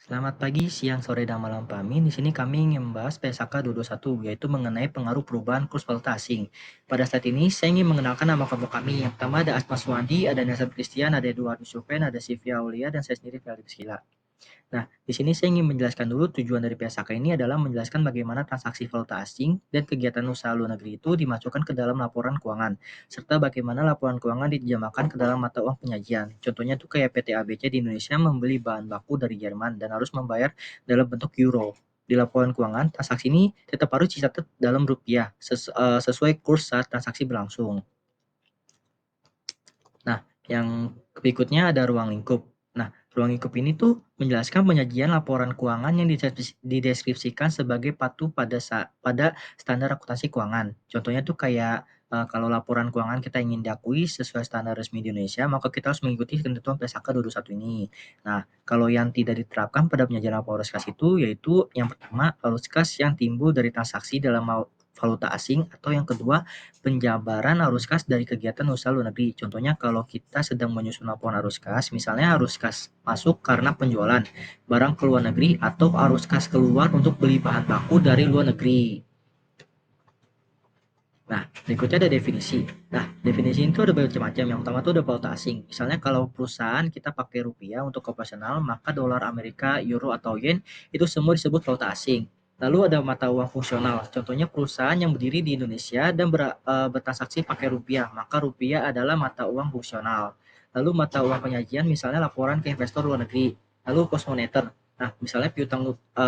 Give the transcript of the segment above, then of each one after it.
Selamat pagi, siang, sore, dan malam kami. Di sini kami ingin membahas PSAK 221, yaitu mengenai pengaruh perubahan kurs valuta asing. Pada saat ini, saya ingin mengenalkan nama kelompok kami. Yang pertama ada Asma Suwandi, ada Nasir Christian, ada Eduardo Supen, ada Sylvia Aulia, dan saya sendiri Felix Gila. Nah, di sini saya ingin menjelaskan dulu tujuan dari PSAK ini adalah menjelaskan bagaimana transaksi valuta asing dan kegiatan usaha luar negeri itu dimasukkan ke dalam laporan keuangan, serta bagaimana laporan keuangan diterjemahkan ke dalam mata uang penyajian. Contohnya tuh kayak PT ABC di Indonesia membeli bahan baku dari Jerman dan harus membayar dalam bentuk euro. Di laporan keuangan, transaksi ini tetap harus dicatat dalam rupiah sesuai kurs saat transaksi berlangsung. Nah, yang berikutnya ada ruang lingkup. Nah, ruang lingkup ini tuh menjelaskan penyajian laporan keuangan yang dideskripsikan sebagai patuh pada standar akuntansi keuangan. Contohnya tuh kayak kalau laporan keuangan kita ingin diakui sesuai standar resmi di Indonesia, maka kita harus mengikuti ketentuan PSAK 221 ini. Nah, kalau yang tidak diterapkan pada penyajian laporan arus kas itu yaitu yang pertama arus kas yang timbul dari transaksi dalam valuta asing, atau yang kedua penjabaran arus kas dari kegiatan usaha luar negeri. Contohnya kalau kita sedang menyusun laporan arus kas, misalnya arus kas masuk karena penjualan barang ke luar negeri atau arus kas keluar untuk beli bahan baku dari luar negeri. Nah, berikutnya ada definisi. Nah, definisi itu ada macam-macam. Yang pertama itu ada valuta asing. Misalnya kalau perusahaan kita pakai rupiah untuk operasional, maka dolar Amerika, euro, atau yen itu semua disebut valuta asing. Lalu ada mata uang fungsional. Contohnya perusahaan yang berdiri di Indonesia dan bertransaksi pakai rupiah, maka rupiah adalah mata uang fungsional. Lalu mata uang penyajian misalnya laporan ke investor luar negeri. Lalu cost moneter. Nah, misalnya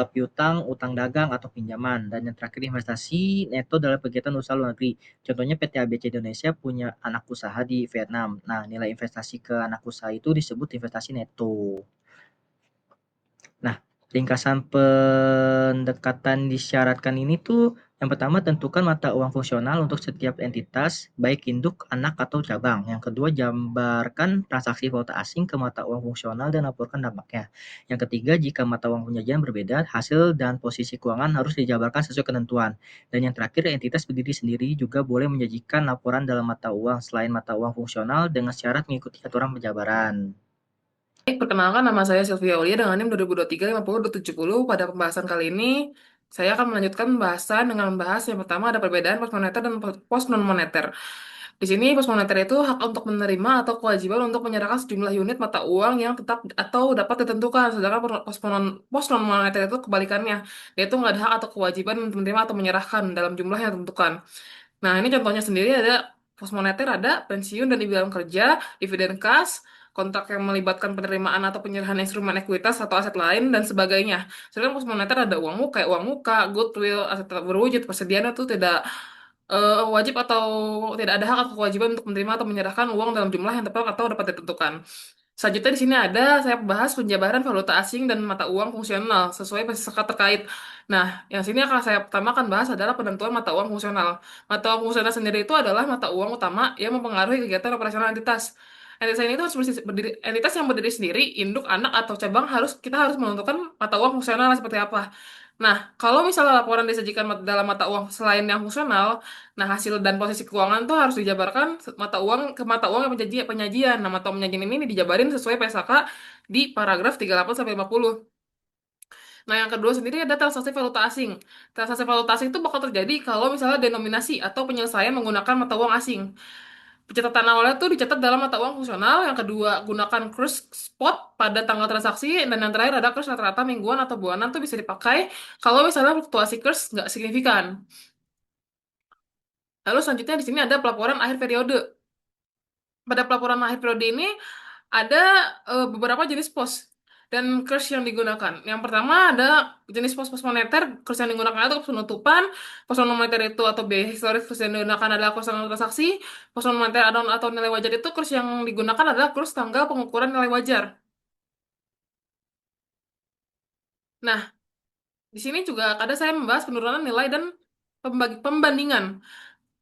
piutang, utang dagang atau pinjaman. Dan yang terakhir investasi neto dalam kegiatan usaha luar negeri. Contohnya PT ABC Indonesia punya anak usaha di Vietnam. Nah, nilai investasi ke anak usaha itu disebut investasi neto. Nah, ringkasan pendekatan disyaratkan ini tuh yang pertama tentukan mata uang fungsional untuk setiap entitas, baik induk, anak, atau cabang. Yang kedua, gambarkan transaksi valuta asing ke mata uang fungsional dan laporkan dampaknya. Yang ketiga, jika mata uang penyajian berbeda, hasil dan posisi keuangan harus dijabarkan sesuai ketentuan. Dan yang terakhir, entitas berdiri sendiri juga boleh menyajikan laporan dalam mata uang selain mata uang fungsional dengan syarat mengikuti aturan penjabaran. Perkenalkan, nama saya Sylvia Aulia dengan NIM 2023 50 270. Pada pembahasan kali ini, saya akan melanjutkan pembahasan dengan membahas yang pertama ada perbedaan pos moneter dan pos non moneter. Di sini pos moneter itu hak untuk menerima atau kewajiban untuk menyerahkan sejumlah unit mata uang yang tetap atau dapat ditentukan. Sedangkan pos non moneter itu kebalikannya, yaitu nggak ada hak atau kewajiban untuk menerima atau menyerahkan dalam jumlah yang ditentukan. Nah, ini contohnya sendiri ada pos moneter, ada pensiun dan iuran kerja, dividen kas, kontrak yang melibatkan penerimaan atau penyerahan instrumen ekuitas atau aset lain, dan sebagainya. Sedangkan pos moneter ada uang muka, uang muka, goodwill, aset tak berwujud, persediaan itu tidak wajib atau tidak ada hak atau kewajiban untuk menerima atau menyerahkan uang dalam jumlah yang tepat atau dapat ditentukan. Selanjutnya di sini ada saya bahas penjabaran valuta asing dan mata uang fungsional sesuai sekat terkait. Nah, yang sini akan saya pertama bahas adalah penentuan mata uang fungsional. Mata uang fungsional sendiri itu adalah mata uang utama yang mempengaruhi kegiatan operasional entitas. Entitas ini itu harus berdiri, entitas yang berdiri sendiri, induk, anak, atau cabang kita harus menentukan mata uang fungsional seperti apa. Nah, kalau misalnya laporan disajikan dalam mata uang selain yang fungsional, nah hasil dan posisi keuangan tuh harus dijabarkan mata uang yang penyajian. Nah, mata uang penyajian ini dijabarin sesuai PSAK di paragraf 38 sampai 50. Nah, yang kedua sendiri ada transaksi valuta asing. Transaksi valuta asing itu bakal terjadi kalau misalnya denominasi atau penyelesaian menggunakan mata uang asing. Pencatatan awalnya tuh dicatat dalam mata uang fungsional, yang kedua gunakan kurs spot pada tanggal transaksi, dan yang terakhir ada kurs rata-rata mingguan atau bulanan tuh bisa dipakai kalau misalnya fluktuasi kurs nggak signifikan. Lalu selanjutnya di sini ada pelaporan akhir periode. Pada pelaporan akhir periode ini ada beberapa jenis pos dan kurs yang digunakan. Yang pertama ada jenis pos-pos moneter, kurs yang digunakan itu penutupan, pos non moneter itu atau biaya historis, kurs yang digunakan adalah kurs tanggal transaksi, pos non moneter atau nilai wajar itu kurs yang digunakan adalah kurs tanggal pengukuran nilai wajar. Nah, di sini juga ada saya membahas penurunan nilai dan pembandingan.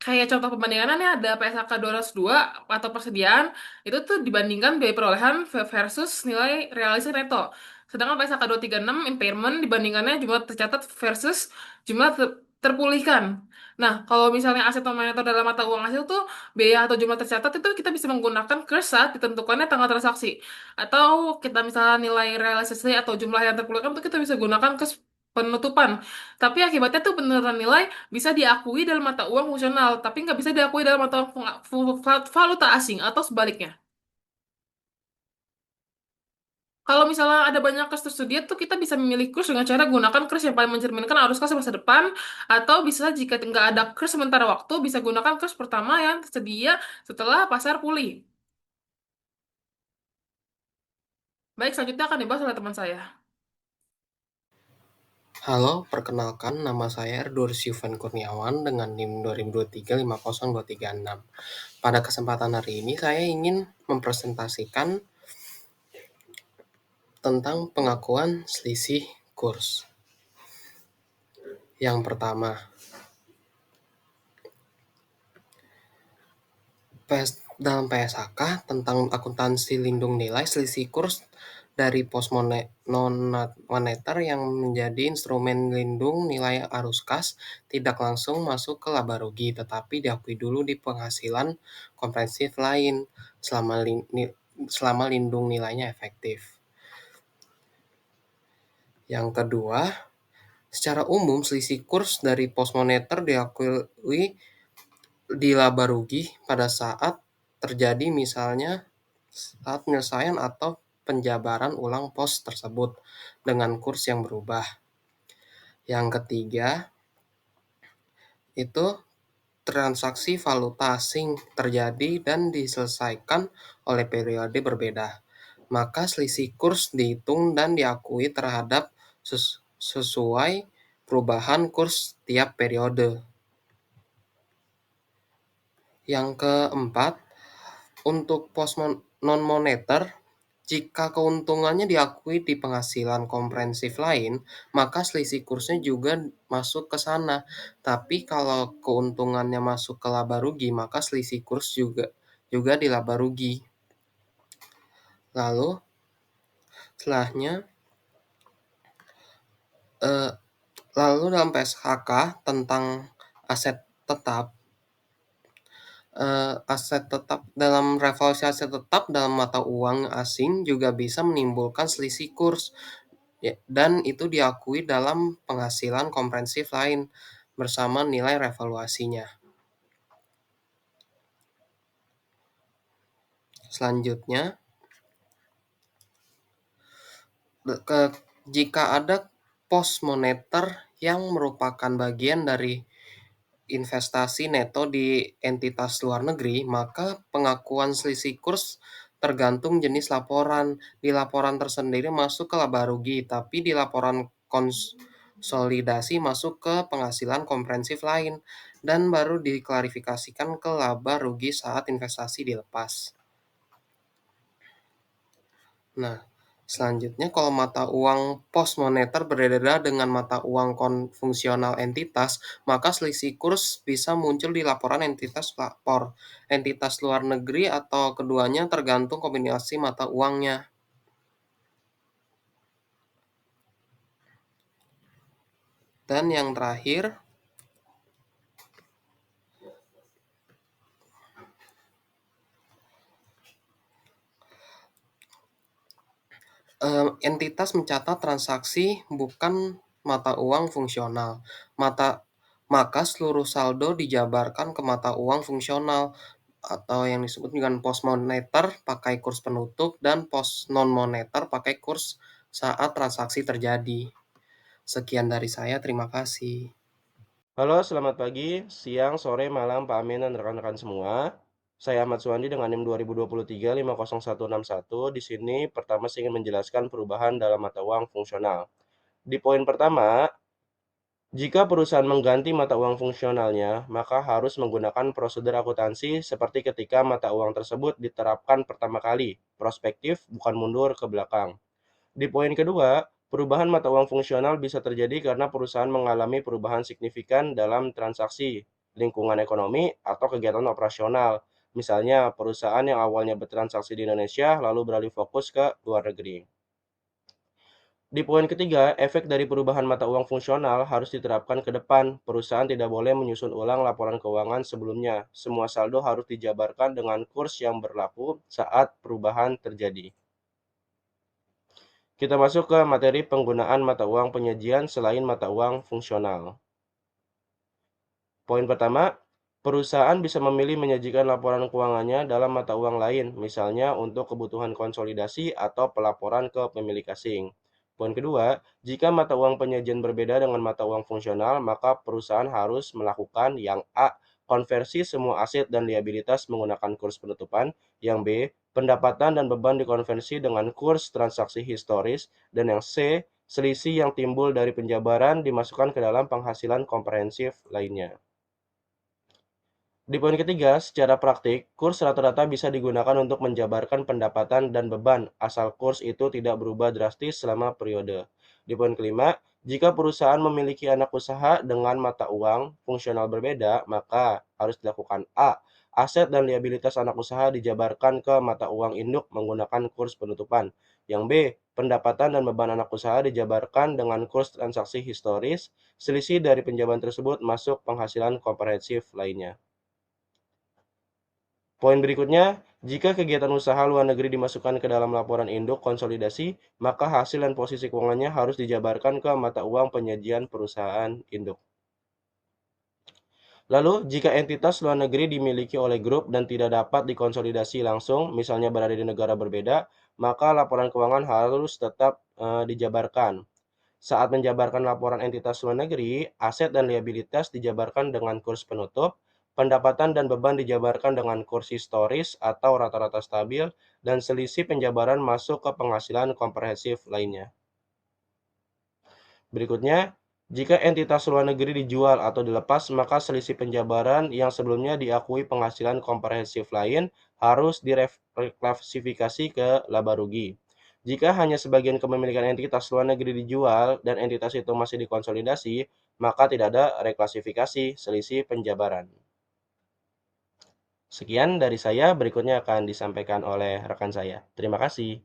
Kayak contoh pembandingannya ada PSAK 202 atau persediaan, itu tuh dibandingkan biaya perolehan versus nilai realisasi neto. Sedangkan PSAK 236 impairment dibandingkannya jumlah tercatat versus jumlah terpulihkan. Nah, kalau misalnya aset nominator dalam mata uang asing tuh biaya atau jumlah tercatat itu kita bisa menggunakan kurs saat ditentukannya tanggal transaksi. Atau kita misalnya nilai realisasi atau jumlah yang terpulihkan itu kita bisa gunakan kurs penutupan. Tapi akibatnya tuh beneran nilai bisa diakui dalam mata uang fungsional, tapi nggak bisa diakui dalam mata uang valuta asing atau sebaliknya. Kalau misalnya ada banyak kurs tersedia tuh kita bisa memilih kurs dengan cara gunakan kurs yang paling mencerminkan arus kas masa depan, atau bisa jika nggak ada kurs sementara waktu bisa gunakan kurs pertama yang tersedia setelah pasar pulih. Baik, selanjutnya akan dibahas oleh teman saya. Halo, perkenalkan nama saya Erdur Syufan Kurniawan dengan NIM 2023 50236. Pada kesempatan hari ini saya ingin mempresentasikan tentang pengakuan selisih kurs. Yang pertama, dalam PSAK tentang akuntansi lindung nilai selisih kurs dari pos non moneter yang menjadi instrumen lindung nilai arus kas tidak langsung masuk ke laba rugi tetapi diakui dulu di penghasilan komprehensif lain selama lindung nilainya efektif. Yang kedua, secara umum selisih kurs dari pos moneter diakui di laba rugi pada saat terjadi misalnya saat penyelesaian atau penjabaran ulang pos tersebut dengan kurs yang berubah. Yang ketiga, itu transaksi valuta asing terjadi dan diselesaikan oleh periode berbeda. Maka selisih kurs dihitung dan diakui terhadap sesuai perubahan kurs tiap periode. Yang keempat, untuk pos non-moneter, jika keuntungannya diakui di penghasilan komprehensif lain, maka selisih kursnya juga masuk ke sana. Tapi kalau keuntungannya masuk ke laba rugi, maka selisih kurs juga di laba rugi. Lalu setelahnya, eh, lalu dalam PSHK tentang aset tetap, aset tetap dalam revaluasi aset tetap dalam mata uang asing juga bisa menimbulkan selisih kurs. Ya, dan itu diakui dalam penghasilan komprehensif lain bersama nilai revaluasinya. Selanjutnya, jika ada pos moneter yang merupakan bagian dari investasi neto di entitas luar negeri, maka pengakuan selisih kurs tergantung jenis laporan. Di laporan tersendiri masuk ke laba rugi, tapi di laporan konsolidasi masuk ke penghasilan komprehensif lain dan baru diklarifikasikan ke laba rugi saat investasi dilepas. Nah, selanjutnya kalau mata uang pos moneter berbeda dengan mata uang fungsional entitas, maka selisih kurs bisa muncul di laporan entitas lapor, entitas luar negeri atau keduanya tergantung kombinasi mata uangnya. Dan yang terakhir, entitas mencatat transaksi bukan mata uang fungsional. Maka seluruh saldo dijabarkan ke mata uang fungsional atau yang disebut dengan pos moneter pakai kurs penutup dan pos non moneter pakai kurs saat transaksi terjadi. Sekian dari saya, terima kasih. Halo, selamat pagi, siang, sore, malam, Pak Amin dan rekan-rekan semua. Saya Ahmad Suwandi dengan NIM 2023 50161. Di sini pertama saya ingin menjelaskan perubahan dalam mata uang fungsional. Di poin pertama, jika perusahaan mengganti mata uang fungsionalnya, maka harus menggunakan prosedur akuntansi seperti ketika mata uang tersebut diterapkan pertama kali, prospektif bukan mundur ke belakang. Di poin kedua, perubahan mata uang fungsional bisa terjadi karena perusahaan mengalami perubahan signifikan dalam transaksi, lingkungan ekonomi, atau kegiatan operasional. Misalnya, perusahaan yang awalnya bertransaksi di Indonesia lalu beralih fokus ke luar negeri. Di poin ketiga, efek dari perubahan mata uang fungsional harus diterapkan ke depan. Perusahaan tidak boleh menyusun ulang laporan keuangan sebelumnya. Semua saldo harus dijabarkan dengan kurs yang berlaku saat perubahan terjadi. Kita masuk ke materi penggunaan mata uang penyajian selain mata uang fungsional. Poin pertama, perusahaan bisa memilih menyajikan laporan keuangannya dalam mata uang lain, misalnya untuk kebutuhan konsolidasi atau pelaporan ke pemilik asing. Poin kedua, jika mata uang penyajian berbeda dengan mata uang fungsional, maka perusahaan harus melakukan yang A, konversi semua aset dan liabilitas menggunakan kurs penutupan, yang B, pendapatan dan beban dikonversi dengan kurs transaksi historis, dan yang C, selisih yang timbul dari penjabaran dimasukkan ke dalam penghasilan komprehensif lainnya. Di poin ketiga, secara praktik, kurs rata-rata bisa digunakan untuk menjabarkan pendapatan dan beban, asal kurs itu tidak berubah drastis selama periode. Di poin kelima, jika perusahaan memiliki anak usaha dengan mata uang fungsional berbeda, maka harus dilakukan A. Aset dan liabilitas anak usaha dijabarkan ke mata uang induk menggunakan kurs penutupan. Yang B. Pendapatan dan beban anak usaha dijabarkan dengan kurs transaksi historis, selisih dari penjabaran tersebut masuk penghasilan komprehensif lainnya. Poin berikutnya, jika kegiatan usaha luar negeri dimasukkan ke dalam laporan induk konsolidasi, maka hasil dan posisi keuangannya harus dijabarkan ke mata uang penyajian perusahaan induk. Lalu, jika entitas luar negeri dimiliki oleh grup dan tidak dapat dikonsolidasi langsung, misalnya berada di negara berbeda, maka laporan keuangan harus tetap dijabarkan. Saat menjabarkan laporan entitas luar negeri, aset dan liabilitas dijabarkan dengan kurs penutup, pendapatan dan beban dijabarkan dengan kurs historis atau rata-rata stabil, dan selisih penjabaran masuk ke penghasilan komprehensif lainnya. Berikutnya, jika entitas luar negeri dijual atau dilepas, maka selisih penjabaran yang sebelumnya diakui penghasilan komprehensif lain harus direklasifikasi ke laba rugi. Jika hanya sebagian kepemilikan entitas luar negeri dijual dan entitas itu masih dikonsolidasi, maka tidak ada reklasifikasi selisih penjabaran. Sekian dari saya, berikutnya akan disampaikan oleh rekan saya. Terima kasih.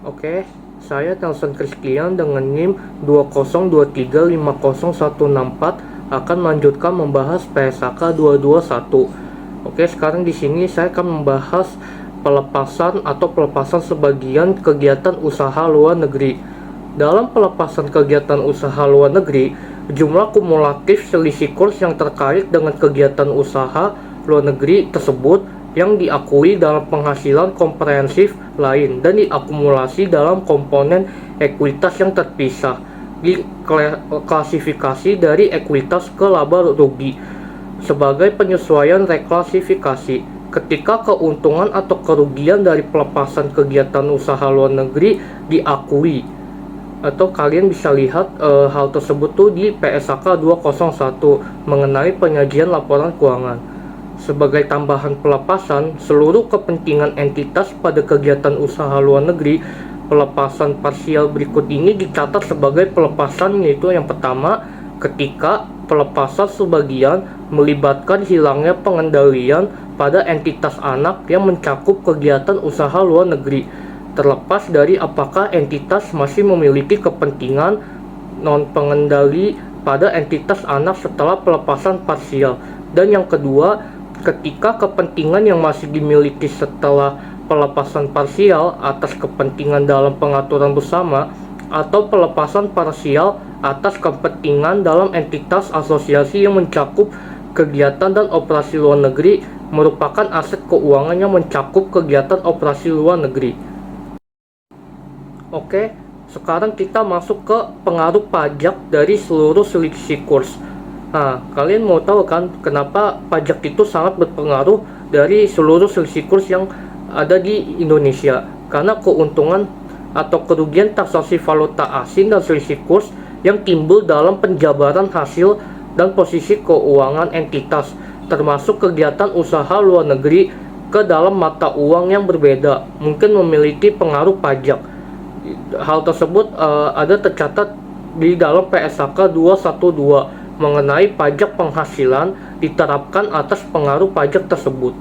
Oke, saya Nelson Christian dengan NIM 202350164 akan melanjutkan membahas PSAK 221. Oke, sekarang di sini saya akan membahas pelepasan sebagian kegiatan usaha luar negeri. Dalam pelepasan kegiatan usaha luar negeri, jumlah kumulatif selisih kurs yang terkait dengan kegiatan usaha luar negeri tersebut yang diakui dalam penghasilan komprehensif lain dan diakumulasi dalam komponen ekuitas yang terpisah di klasifikasi dari ekuitas ke laba rugi sebagai penyesuaian reklasifikasi. Ketika keuntungan atau kerugian dari pelepasan kegiatan usaha luar negeri diakui, atau kalian bisa lihat hal tersebut tuh di PSAK 201 mengenai penyajian laporan keuangan. Sebagai tambahan pelepasan, seluruh kepentingan entitas pada kegiatan usaha luar negeri, pelepasan parsial berikut ini dicatat sebagai pelepasan, yaitu yang pertama, ketika pelepasan sebagian melibatkan hilangnya pengendalian pada entitas anak yang mencakup kegiatan usaha luar negeri, terlepas dari apakah entitas masih memiliki kepentingan non-pengendali pada entitas anak setelah pelepasan parsial. Dan yang kedua, ketika kepentingan yang masih dimiliki setelah pelepasan parsial atas kepentingan dalam pengaturan bersama atau pelepasan parsial atas kepentingan dalam entitas asosiasi yang mencakup kegiatan dan operasi luar negeri merupakan aset keuangan yang mencakup kegiatan operasi luar negeri. Oke, sekarang kita masuk ke pengaruh pajak dari seluruh selisih kurs. Nah, kalian mau tahu kan kenapa pajak itu sangat berpengaruh dari seluruh selisih kurs yang ada di Indonesia? Karena keuntungan atau kerugian transaksi valuta asing dan selisih kurs yang timbul dalam penjabaran hasil dan posisi keuangan entitas, termasuk kegiatan usaha luar negeri ke dalam mata uang yang berbeda, mungkin memiliki pengaruh pajak. Hal tersebut ada tercatat di dalam PSAK 212 mengenai pajak penghasilan diterapkan atas pengaruh pajak tersebut.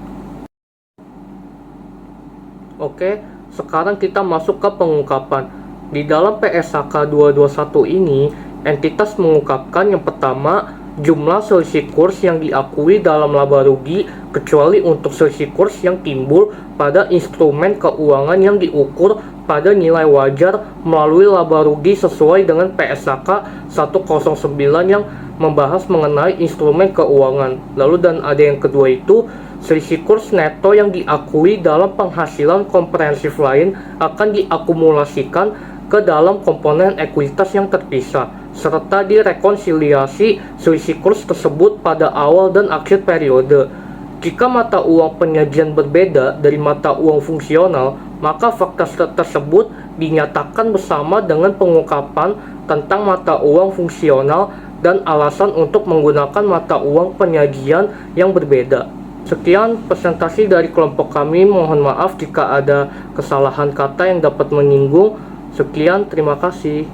Oke, sekarang kita masuk ke pengungkapan. Di dalam PSAK 221 ini, entitas mengungkapkan yang pertama, jumlah selisih kurs yang diakui dalam laba rugi kecuali untuk selisih kurs yang timbul pada instrumen keuangan yang diukur pada nilai wajar melalui laba rugi sesuai dengan PSAK 109 yang membahas mengenai instrumen keuangan. Lalu dan ada yang kedua itu, selisih kurs neto yang diakui dalam penghasilan komprehensif lain akan diakumulasikan ke dalam komponen ekuitas yang terpisah, serta direkonsiliasi selisih kurs tersebut pada awal dan akhir periode. Jika mata uang penyajian berbeda dari mata uang fungsional, maka fakta tersebut dinyatakan bersama dengan pengungkapan tentang mata uang fungsional dan alasan untuk menggunakan mata uang penyajian yang berbeda. Sekian presentasi dari kelompok kami, mohon maaf jika ada kesalahan kata yang dapat menyinggung. Sekian, terima kasih.